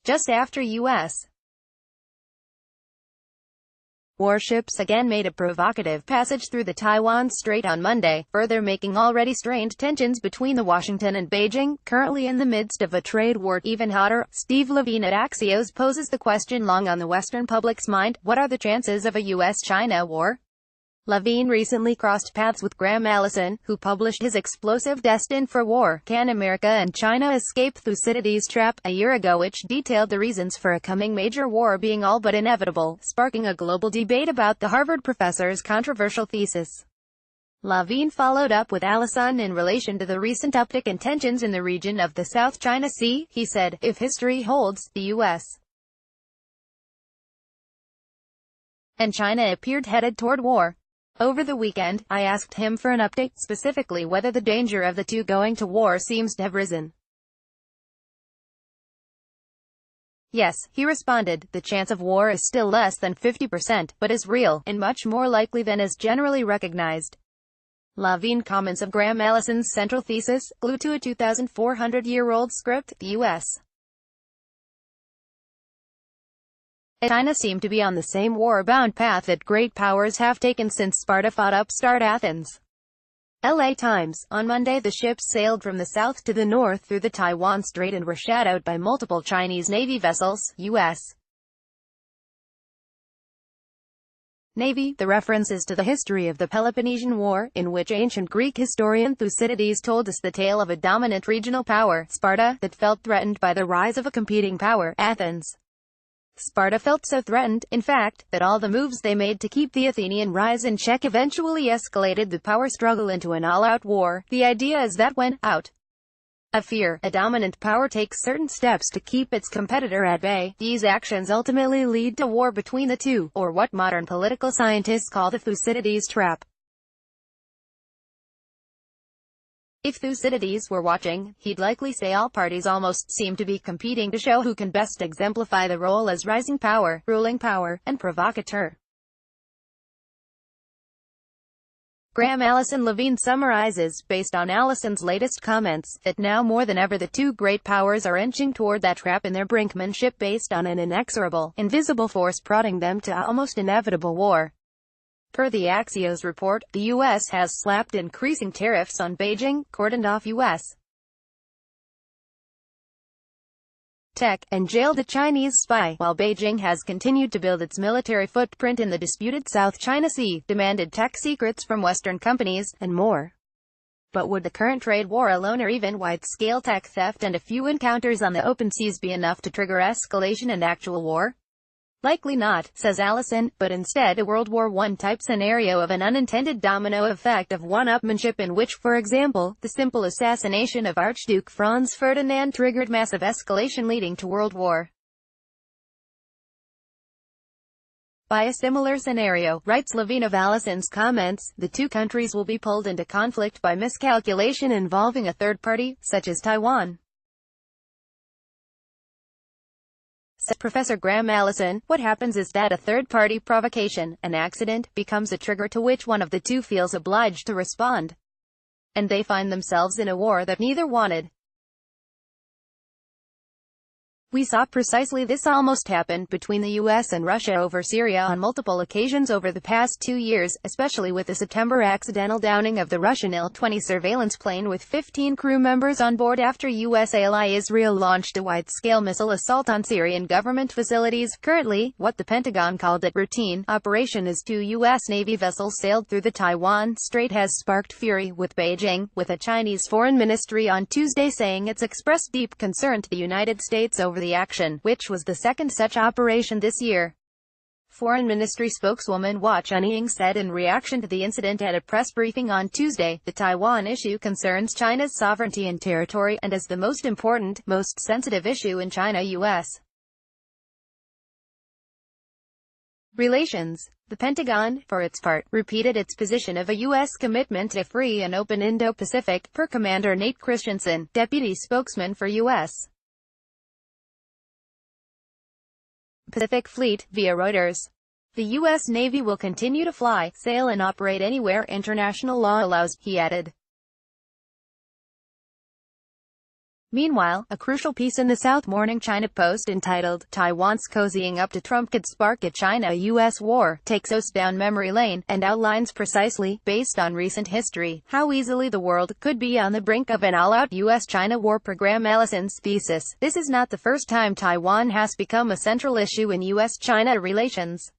Just after U.S. warships again made a provocative passage through the Taiwan Strait on Monday, further making already strained tensions between the Washington and Beijing, currently in the midst of a trade war, even hotter. Steve LeVine at Axios poses the question long on the Western public's mind: what are the chances of a U.S.-China war? LeVine recently crossed paths with Graham Allison, who published his explosive Destined For War: Can America and China Escape Thucydides' Trap? A year ago, which detailed the reasons for a coming major war being all but inevitable, sparking a global debate about the Harvard professor's controversial thesis. LeVine followed up with Allison in relation to the recent uptick in tensions in the region of the South China Sea. He said, if history holds, the U.S. and China appeared headed toward war. Over the weekend, I asked him for an update, specifically whether the danger of the two going to war seems to have risen. Yes, he responded, the chance of war is still less than 50%, but is real, and much more likely than is generally recognized. LeVine comments of Graham Allison's central thesis, glued to a 2,400-year-old script: the U.S. and China seem to be on the same war-bound path that great powers have taken since Sparta fought upstart Athens. LA Times. On Monday, the ships sailed from the south to the north through the Taiwan Strait and were shadowed by multiple Chinese Navy vessels. U.S. Navy. The reference is to the history of the Peloponnesian War, in which ancient Greek historian Thucydides told us the tale of a dominant regional power, Sparta, that felt threatened by the rise of a competing power, Athens. Sparta felt so threatened, in fact, that all the moves they made to keep the Athenian rise in check eventually escalated the power struggle into an all-out war. The idea is that when, out of fear, a dominant power takes certain steps to keep its competitor at bay, these actions ultimately lead to war between the two, or what modern political scientists call the Thucydides trap. If Thucydides were watching, he'd likely say all parties almost seem to be competing to show who can best exemplify the role as rising power, ruling power, and provocateur. Graham Allison. LeVine summarizes, based on Allison's latest comments, that now more than ever the two great powers are inching toward that trap in their brinkmanship based on an inexorable, invisible force prodding them to almost inevitable war. Per the Axios report, the U.S. has slapped increasing tariffs on Beijing, cordoned off U.S. tech, and jailed a Chinese spy, while Beijing has continued to build its military footprint in the disputed South China Sea, demanded tech secrets from Western companies, and more. But would the current trade war alone, or even wide-scale tech theft and a few encounters on the open seas, be enough to trigger escalation and actual war? Likely not, says Allison, but instead a World War I-type scenario of an unintended domino effect of one-upmanship in which, for example, the simple assassination of Archduke Franz Ferdinand triggered massive escalation leading to World War. By a similar scenario, writes LeVine of Allison's comments, the two countries will be pulled into conflict by miscalculation involving a third party, such as Taiwan. Said Professor Graham Allison, what happens is that a third-party provocation, an accident, becomes a trigger to which one of the two feels obliged to respond. And they find themselves in a war that neither wanted. We saw precisely this almost happen between the U.S. and Russia over Syria on multiple occasions over the past 2 years, especially with the September accidental downing of the Russian Il-20 surveillance plane with 15 crew members on board after U.S. ally Israel launched a wide-scale missile assault on Syrian government facilities. Currently, what the Pentagon called a routine operation as 2 U.S. Navy vessels sailed through the Taiwan Strait has sparked fury with Beijing, with a Chinese foreign ministry on Tuesday saying it's expressed deep concern to the United States over the action, which was the second such operation this year. Foreign Ministry spokeswoman Hua Chunying said in reaction to the incident at a press briefing on Tuesday, the Taiwan issue concerns China's sovereignty and territory, and is the most important, most sensitive issue in China-U.S. relations. The Pentagon, for its part, repeated its position of a U.S. commitment to a free and open Indo-Pacific, per Commander Nate Christensen, deputy spokesman for U.S. Pacific Fleet, via Reuters. The U.S. Navy will continue to fly, sail and operate anywhere international law allows, he added. Meanwhile, a crucial piece in the South Morning China Post entitled, "Taiwan's Cozying Up to Trump Could Spark a China-U.S. War," takes us down memory lane, and outlines precisely, based on recent history, how easily the world could be on the brink of an all-out U.S.-China war per Graham Allison's thesis. This is not the first time Taiwan has become a central issue in U.S.-China relations.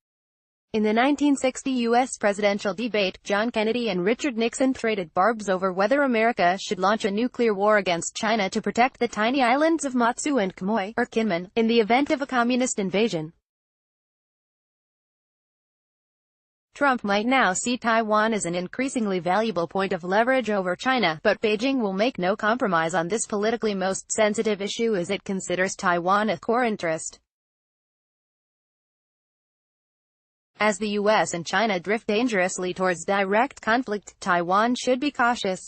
In the 1960 U.S. presidential debate, John Kennedy and Richard Nixon traded barbs over whether America should launch a nuclear war against China to protect the tiny islands of Matsu and Quemoy, or Kinmen, in the event of a communist invasion. Trump might now see Taiwan as an increasingly valuable point of leverage over China, but Beijing will make no compromise on this politically most sensitive issue as it considers Taiwan a core interest. As the U.S. and China drift dangerously towards direct conflict, Taiwan should be cautious.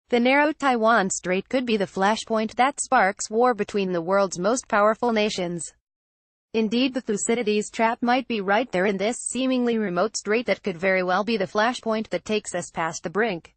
The narrow Taiwan Strait could be the flashpoint that sparks war between the world's most powerful nations. Indeed, the Thucydides trap might be right there in this seemingly remote strait that could very well be the flashpoint that takes us past the brink.